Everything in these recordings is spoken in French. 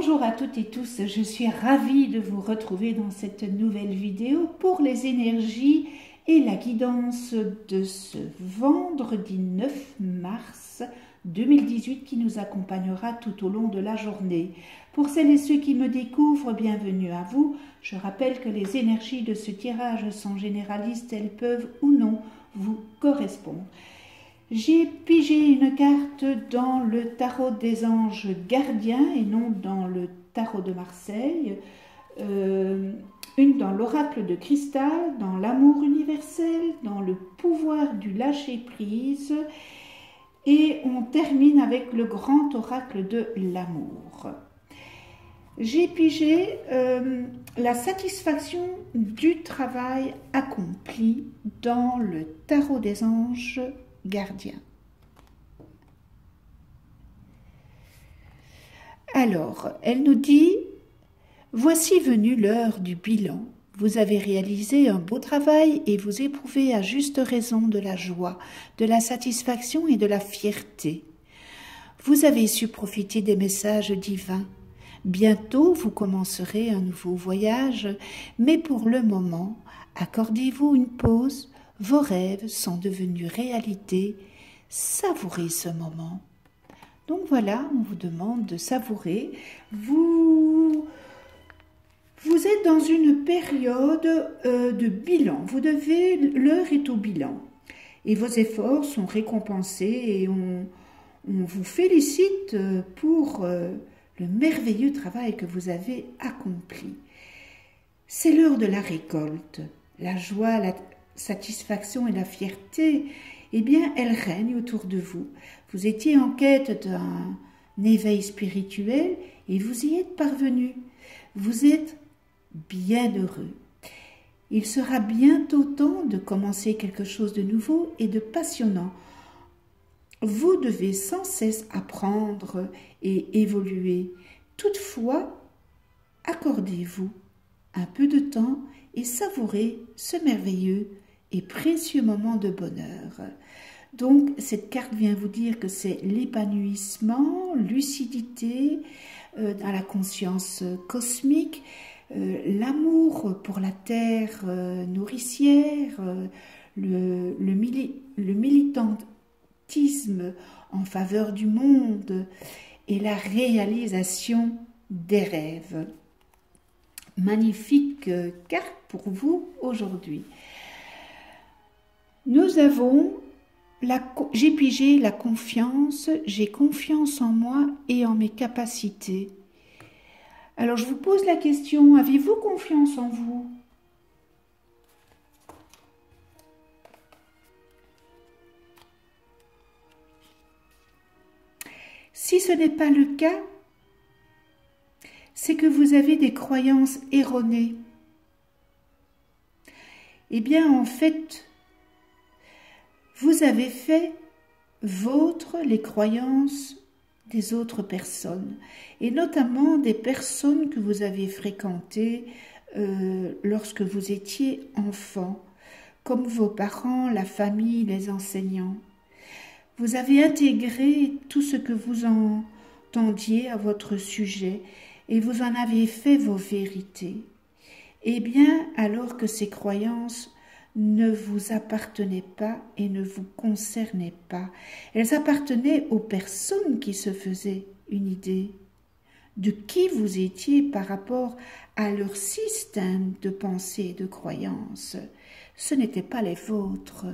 Bonjour à toutes et tous, je suis ravie de vous retrouver dans cette nouvelle vidéo pour les énergies et la guidance de ce vendredi 9 mars 2018 qui nous accompagnera tout au long de la journée. Pour celles et ceux qui me découvrent, bienvenue à vous. Je rappelle que les énergies de ce tirage sont généralistes, elles peuvent ou non vous correspondre. J'ai pigé une carte dans le tarot des anges gardiens et non dans le tarot de Marseille, une dans l'oracle de cristal, dans l'amour universel, dans le pouvoir du lâcher-prise et on termine avec le grand oracle de l'amour. J'ai pigé la satisfaction du travail accompli dans le tarot des anges gardien. Alors, elle nous dit, voici venue l'heure du bilan. Vous avez réalisé un beau travail et vous éprouvez à juste raison de la joie, de la satisfaction et de la fierté. Vous avez su profiter des messages divins. Bientôt, vous commencerez un nouveau voyage, mais pour le moment, accordez-vous une pause. Vos rêves sont devenus réalité. Savourez ce moment. Donc voilà, on vous demande de savourer. Vous êtes dans une période de bilan. L'heure est au bilan. Et vos efforts sont récompensés et on vous félicite pour le merveilleux travail que vous avez accompli. C'est l'heure de la récolte. La joie, la satisfaction et la fierté, eh bien, elles règnent autour de vous. Vous étiez en quête d'un éveil spirituel et vous y êtes parvenu. Vous êtes bien heureux. Il sera bientôt temps de commencer quelque chose de nouveau et de passionnant. Vous devez sans cesse apprendre et évoluer. Toutefois, accordez-vous un peu de temps et savourez ce merveilleux et précieux moment de bonheur. Donc, cette carte vient vous dire que c'est l'épanouissement, lucidité dans la conscience cosmique, l'amour pour la terre nourricière, le militantisme en faveur du monde et la réalisation des rêves. Magnifique carte pour vous aujourd'hui. Nous avons, j'ai pigé la confiance, j'ai confiance en moi et en mes capacités. Alors je vous pose la question, avez-vous confiance en vous? Si ce n'est pas le cas, c'est que vous avez des croyances erronées. Eh bien, en fait, vous avez fait vôtres les croyances des autres personnes, et notamment des personnes que vous avez fréquentées lorsque vous étiez enfant, comme vos parents, la famille, les enseignants. Vous avez intégré tout ce que vous entendiez à votre sujet, et vous en avez fait vos vérités. Eh bien, alors que ces croyances ne vous appartenaient pas et ne vous concernaient pas, elles appartenaient aux personnes qui se faisaient une idée de qui vous étiez par rapport à leur système de pensée et de croyances. Ce n'étaient pas les vôtres.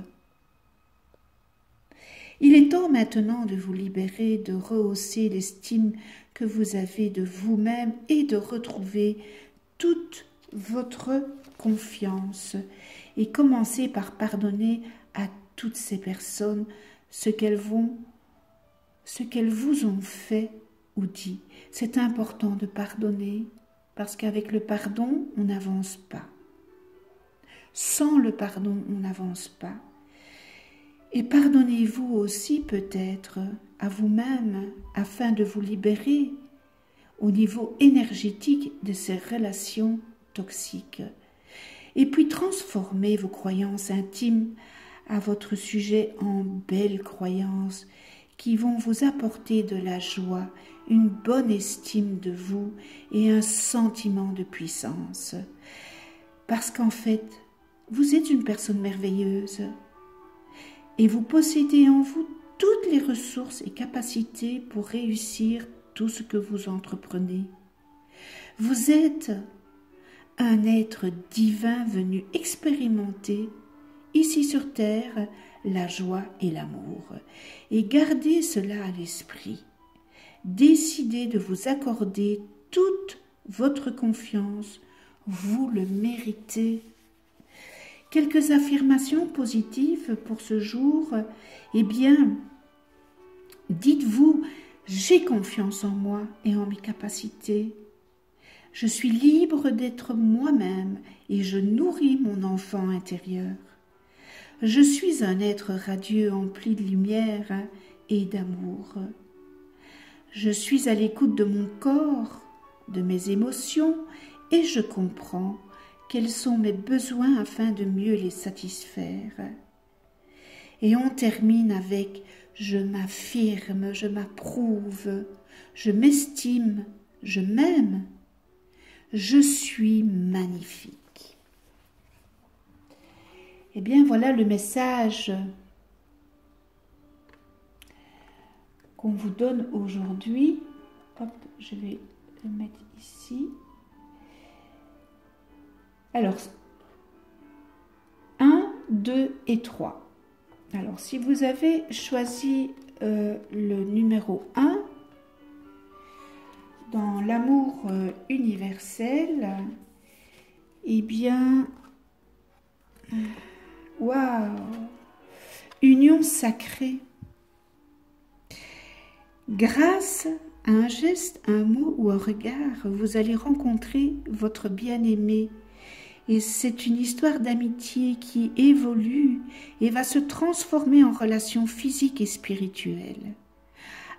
Il est temps maintenant de vous libérer, de rehausser l'estime que vous avez de vous-même et de retrouver toute votre confiance et commencer par pardonner à toutes ces personnes ce qu'elles vous ont fait ou dit. C'est important de pardonner parce qu'avec le pardon, on n'avance pas. Sans le pardon, on n'avance pas. Et pardonnez-vous aussi peut-être à vous-même afin de vous libérer au niveau énergétique de ces relations toxiques. Et puis transformez vos croyances intimes à votre sujet en belles croyances qui vont vous apporter de la joie, une bonne estime de vous et un sentiment de puissance. Parce qu'en fait, vous êtes une personne merveilleuse et vous possédez en vous toutes les ressources et capacités pour réussir tout ce que vous entreprenez. Vous êtes un être divin venu expérimenter ici sur terre la joie et l'amour. Et gardez cela à l'esprit. Décidez de vous accorder toute votre confiance. Vous le méritez. Quelques affirmations positives pour ce jour. Eh bien, dites-vous, j'ai confiance en moi et en mes capacités. Je suis libre d'être moi-même et je nourris mon enfant intérieur. Je suis un être radieux empli de lumière et d'amour. Je suis à l'écoute de mon corps, de mes émotions et je comprends quels sont mes besoins afin de mieux les satisfaire. Et on termine avec « je m'affirme, je m'approuve, je m'estime, je m'aime, je suis magnifique ». Eh bien voilà le message qu'on vous donne aujourd'hui. Hop, je vais le mettre ici. Alors, 1, 2 et 3. Alors, si vous avez choisi le numéro 1, dans l'amour universel, eh bien, waouh, union sacrée. Grâce à un geste, un mot ou un regard, vous allez rencontrer votre bien-aimé. Et c'est une histoire d'amitié qui évolue et va se transformer en relation physique et spirituelle.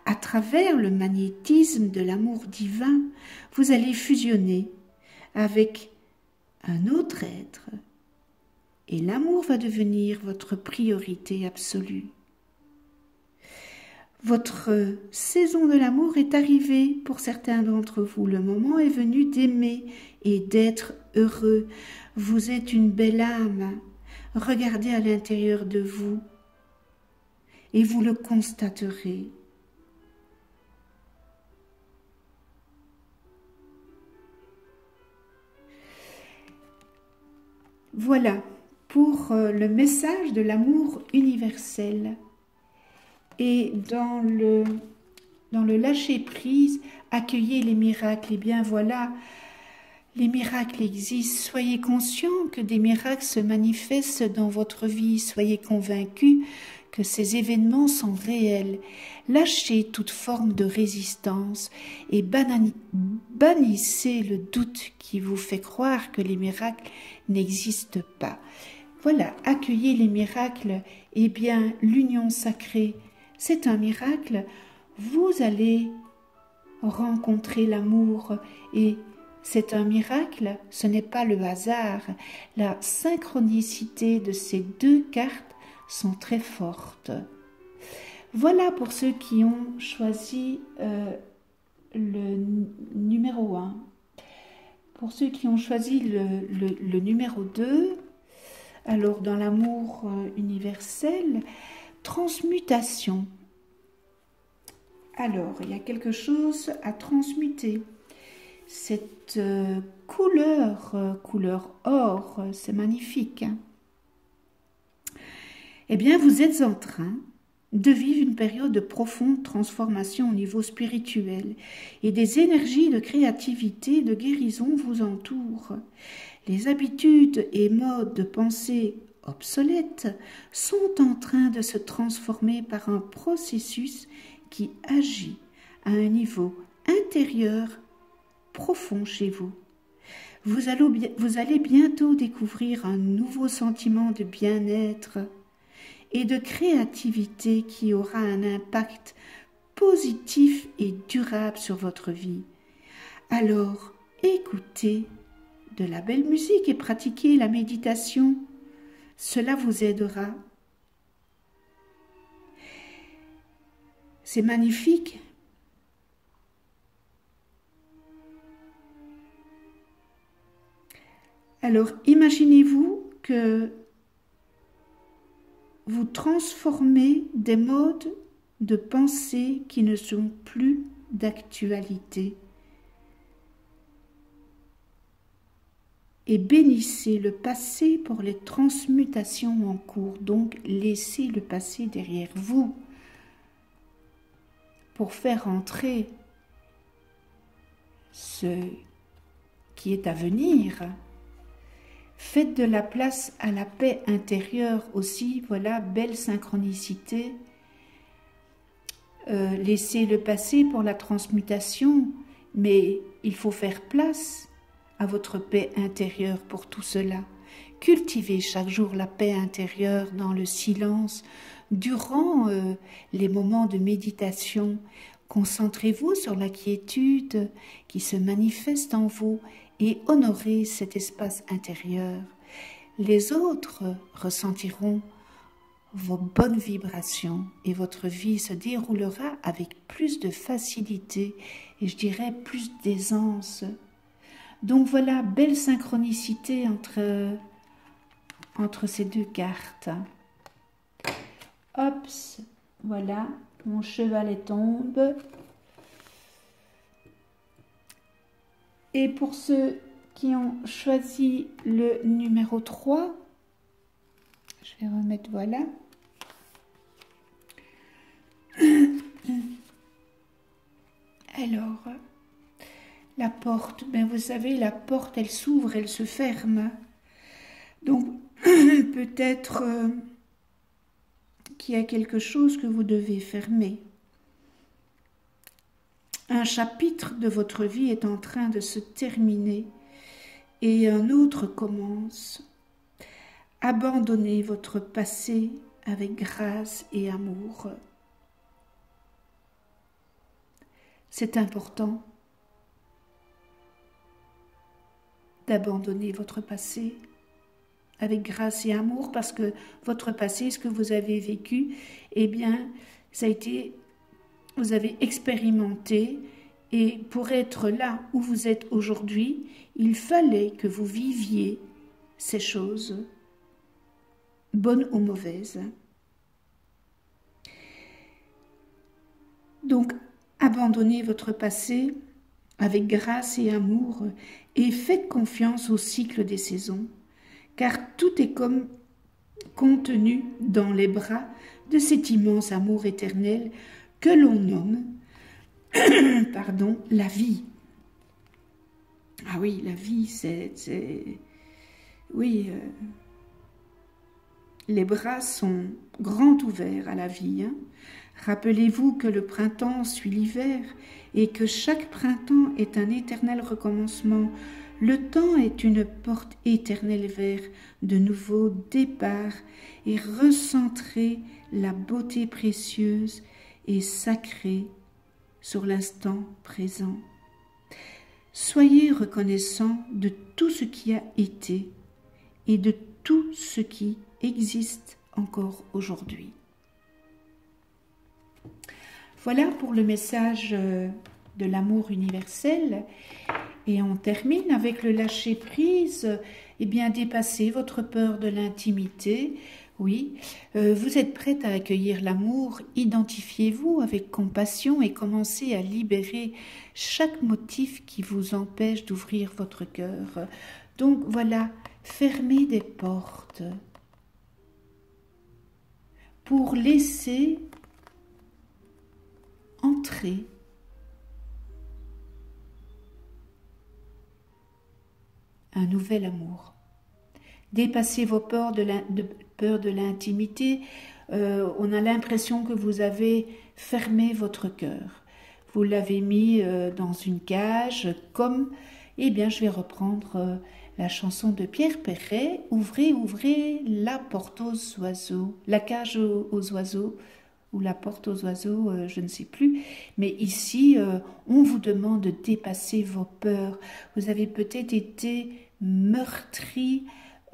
À travers le magnétisme de l'amour divin, vous allez fusionner avec un autre être et l'amour va devenir votre priorité absolue. Votre saison de l'amour est arrivée pour certains d'entre vous. Le moment est venu d'aimer et d'être heureux. Vous êtes une belle âme. Regardez à l'intérieur de vous et vous le constaterez. Voilà pour le message de l'amour universel. Et dans le lâcher-prise, accueillez les miracles. Et bien voilà, les miracles existent. Soyez conscients que des miracles se manifestent dans votre vie. Soyez convaincus que ces événements sont réels. Lâchez toute forme de résistance et bannissez le doute qui vous fait croire que les miracles n'existent pas. Voilà, accueillez les miracles. Eh bien, l'union sacrée, c'est un miracle. Vous allez rencontrer l'amour et c'est un miracle, ce n'est pas le hasard. La synchronicité de ces deux cartes sont très fortes. Voilà pour ceux qui ont choisi le numéro 1. Pour ceux qui ont choisi le numéro 2, alors dans l'amour universel, transmutation. Alors, il y a quelque chose à transmuter. Cette couleur or, c'est magnifique. Eh bien, vous êtes en train de vivre une période de profonde transformation au niveau spirituel et des énergies de créativité, de guérison vous entourent. Les habitudes et modes de pensée obsolètes sont en train de se transformer par un processus qui agit à un niveau intérieur profond chez vous. Vous allez bientôt découvrir un nouveau sentiment de bien-être et de créativité qui aura un impact positif et durable sur votre vie. Alors, écoutez de la belle musique et pratiquez la méditation. Cela vous aidera. C'est magnifique. Alors, imaginez-vous que vous transformez des modes de pensée qui ne sont plus d'actualité. Et bénissez le passé pour les transmutations en cours. Donc, laissez le passé derrière vous pour faire entrer ce qui est à venir. Faites de la place à la paix intérieure aussi. Voilà, belle synchronicité. Laissez le passé pour la transmutation, mais il faut faire place à votre paix intérieure pour tout cela. Cultivez chaque jour la paix intérieure dans le silence, durant les moments de méditation. Concentrez-vous sur la quiétude qui se manifeste en vous et honorez cet espace intérieur. Les autres ressentiront vos bonnes vibrations et votre vie se déroulera avec plus de facilité et je dirais plus d'aisance. Donc voilà, belle synchronicité entre ces deux cartes. Hop, voilà, mon chevalet tombe. Et pour ceux qui ont choisi le numéro 3, je vais remettre, voilà. Alors, la porte, ben vous savez, la porte, elle s'ouvre, elle se ferme. Donc, peut-être qu'il y a quelque chose que vous devez fermer. Un chapitre de votre vie est en train de se terminer et un autre commence. Abandonnez votre passé avec grâce et amour. C'est important d'abandonner votre passé avec grâce et amour parce que votre passé, ce que vous avez vécu, eh bien, ça a été, vous avez expérimenté et pour être là où vous êtes aujourd'hui, il fallait que vous viviez ces choses, bonnes ou mauvaises. Donc, abandonnez votre passé avec grâce et amour et faites confiance au cycle des saisons, car tout est comme contenu dans les bras de cet immense amour éternel que l'on nomme la vie. Ah oui, la vie, oui, les bras sont grands ouverts à la vie. Hein. Rappelez-vous que le printemps suit l'hiver et que chaque printemps est un éternel recommencement. Le temps est une porte éternelle vers de nouveaux départs et recentrer la beauté précieuse et sacrée sur l'instant présent. Soyez reconnaissant de tout ce qui a été et de tout ce qui existe encore aujourd'hui. Voilà pour le message de l'amour universel. Et on termine avec le lâcher-prise. Eh bien, dépassez votre peur de l'intimité. Oui, vous êtes prête à accueillir l'amour. Identifiez-vous avec compassion et commencez à libérer chaque motif qui vous empêche d'ouvrir votre cœur. Donc voilà, fermez des portes pour laisser entrer un nouvel amour. Dépassez vos peurs de l'intimité. On a l'impression que vous avez fermé votre cœur. Vous l'avez mis dans une cage comme, eh bien, je vais reprendre la chanson de Pierre Perret. Ouvrez, ouvrez la porte aux oiseaux, la cage aux oiseaux, ou la porte aux oiseaux, je ne sais plus. Mais ici, on vous demande de dépasser vos peurs. Vous avez peut-être été meurtri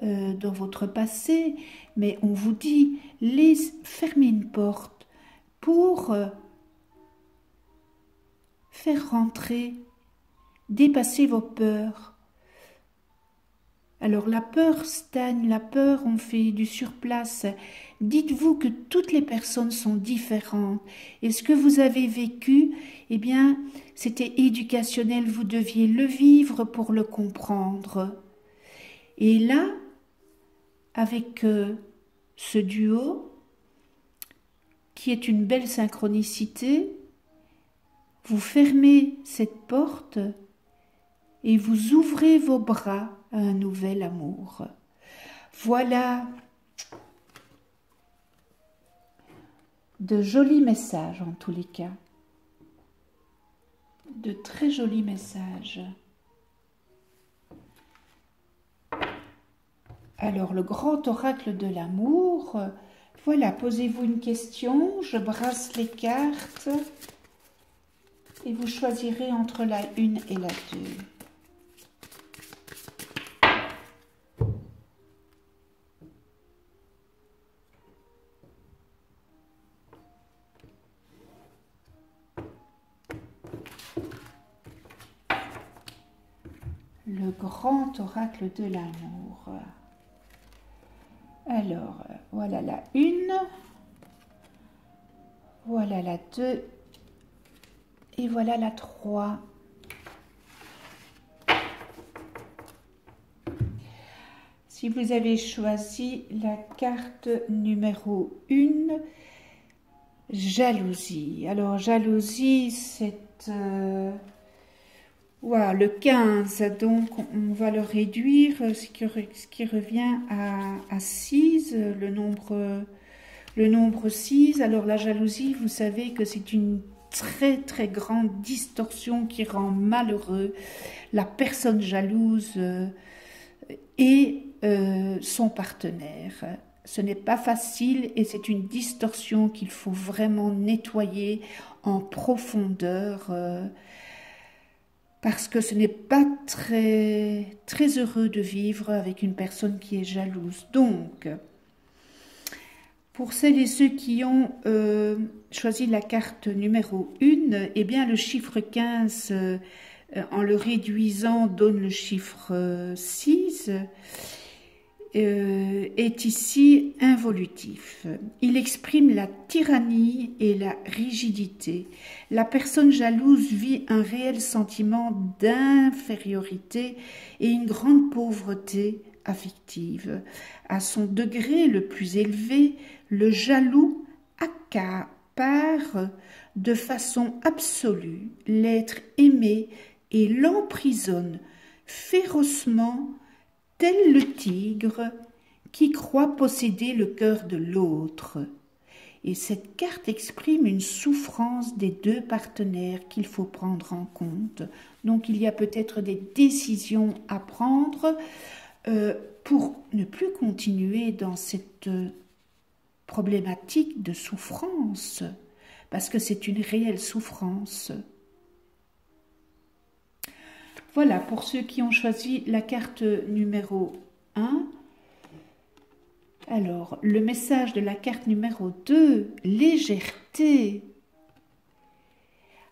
dans votre passé, mais on vous dit, fermez une porte pour faire rentrer, dépasser vos peurs. Alors la peur stagne, la peur, on fait du surplace. Dites-vous que toutes les personnes sont différentes. Et ce que vous avez vécu, eh bien, c'était éducationnel, vous deviez le vivre pour le comprendre. Et là, avec ce duo, qui est une belle synchronicité, vous fermez cette porte et vous ouvrez vos bras à un nouvel amour. Voilà de jolis messages en tous les cas. De très jolis messages. Alors, le grand oracle de l'amour, voilà, posez-vous une question, je brasse les cartes et vous choisirez entre la 1 et la 2. Le grand oracle de l'amour. Alors, voilà la 1, voilà la 2 et voilà la 3. Si vous avez choisi la carte numéro 1, jalousie. Alors, jalousie, c'est... Voilà, le 15, donc on va le réduire, ce qui revient à 6, le nombre 6. Alors la jalousie, vous savez que c'est une très très grande distorsion qui rend malheureux la personne jalouse et son partenaire. Ce n'est pas facile et c'est une distorsion qu'il faut vraiment nettoyer en profondeur parce que ce n'est pas très, très heureux de vivre avec une personne qui est jalouse. Donc, pour celles et ceux qui ont choisi la carte numéro 1, eh bien le chiffre 15, en le réduisant, donne le chiffre 6, est ici involutif. Il exprime la tyrannie et la rigidité. La personne jalouse vit un réel sentiment d'infériorité et une grande pauvreté affective. À son degré le plus élevé, le jaloux accapare de façon absolue l'être aimé et l'emprisonne férocement, tel le tigre qui croit posséder le cœur de l'autre. Et cette carte exprime une souffrance des deux partenaires qu'il faut prendre en compte. Donc il y a peut-être des décisions à prendre pour ne plus continuer dans cette problématique de souffrance, parce que c'est une réelle souffrance. Voilà, pour ceux qui ont choisi la carte numéro 1. Alors, le message de la carte numéro 2, légèreté,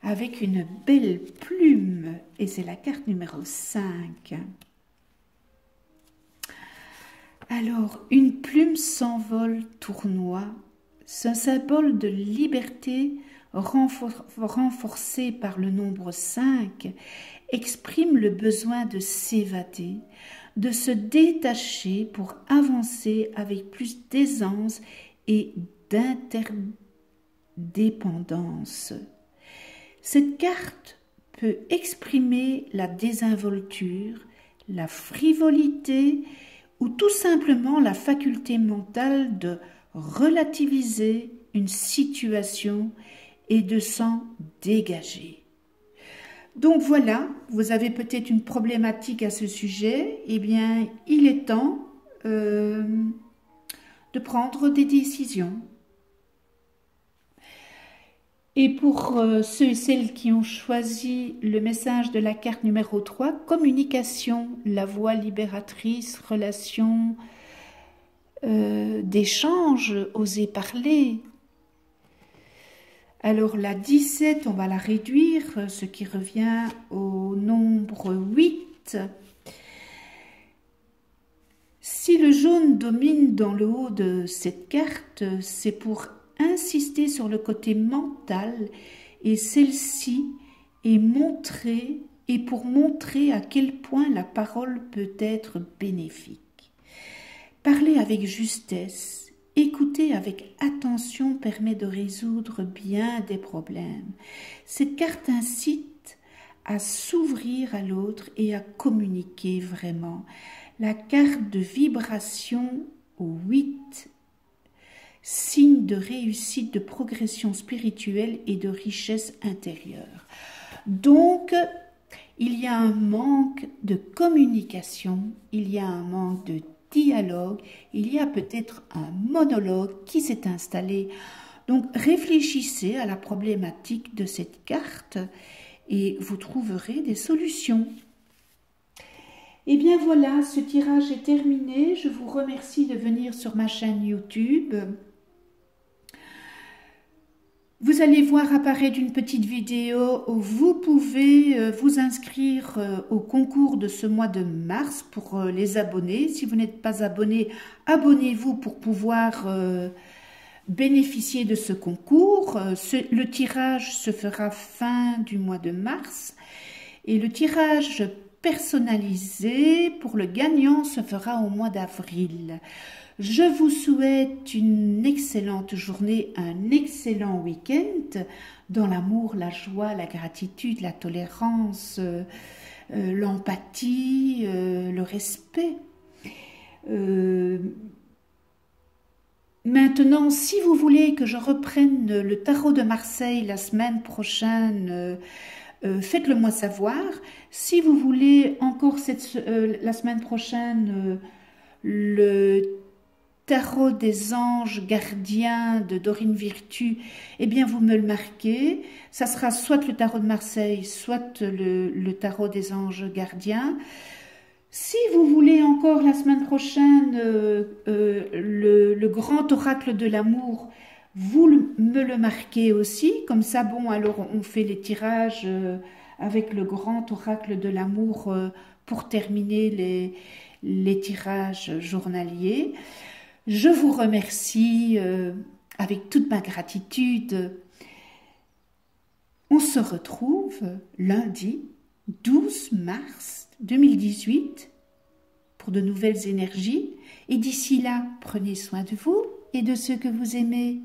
avec une belle plume, et c'est la carte numéro 5. Alors, une plume s'envole, tournoie, c'est un symbole de liberté renforcé par le nombre 5, exprime le besoin de s'évader, de se détacher pour avancer avec plus d'aisance et d'interdépendance. Cette carte peut exprimer la désinvolture, la frivolité ou tout simplement la faculté mentale de relativiser une situation et de s'en dégager. Donc voilà, vous avez peut-être une problématique à ce sujet, eh bien il est temps de prendre des décisions. Et pour ceux et celles qui ont choisi le message de la carte numéro 3, communication, la voie libératrice, relation, d'échange, oser parler. Alors la 17, on va la réduire, ce qui revient au nombre 8. Si le jaune domine dans le haut de cette carte, c'est pour insister sur le côté mental et celle-ci est pour montrer à quel point la parole peut être bénéfique. Parler avec justesse, écouter avec attention permet de résoudre bien des problèmes. Cette carte incite à s'ouvrir à l'autre et à communiquer vraiment. La carte de vibration au 8, signe de réussite, de progression spirituelle et de richesse intérieure. Donc, il y a un manque de communication, il y a un manque de dialogue, il y a peut-être un monologue qui s'est installé. Donc, réfléchissez à la problématique de cette carte et vous trouverez des solutions. Et bien voilà, ce tirage est terminé. Je vous remercie de venir sur ma chaîne YouTube. Vous allez voir apparaître une petite vidéo où vous pouvez vous inscrire au concours de ce mois de mars pour les abonnés. Si vous n'êtes pas abonné, abonnez-vous pour pouvoir bénéficier de ce concours. Le tirage se fera fin du mois de mars et le tirage personnalisé pour le gagnant se fera au mois d'avril. Je vous souhaite une excellente journée, un excellent week-end dans l'amour, la joie, la gratitude, la tolérance, l'empathie, le respect. Maintenant, si vous voulez que je reprenne le tarot de Marseille la semaine prochaine, faites-le moi savoir. Si vous voulez encore la semaine prochaine le tarot des anges gardiens de Dorine Virtue, eh bien vous me le marquez. Ça sera soit le tarot de Marseille, soit le tarot des anges gardiens. Si vous voulez encore la semaine prochaine le grand oracle de l'amour, vous me le marquez aussi. Comme ça, bon, alors on fait les tirages avec le grand oracle de l'amour pour terminer les tirages journaliers. Je vous remercie avec toute ma gratitude. On se retrouve lundi 12 mars 2018 pour de nouvelles énergies. Et d'ici là, prenez soin de vous et de ceux que vous aimez.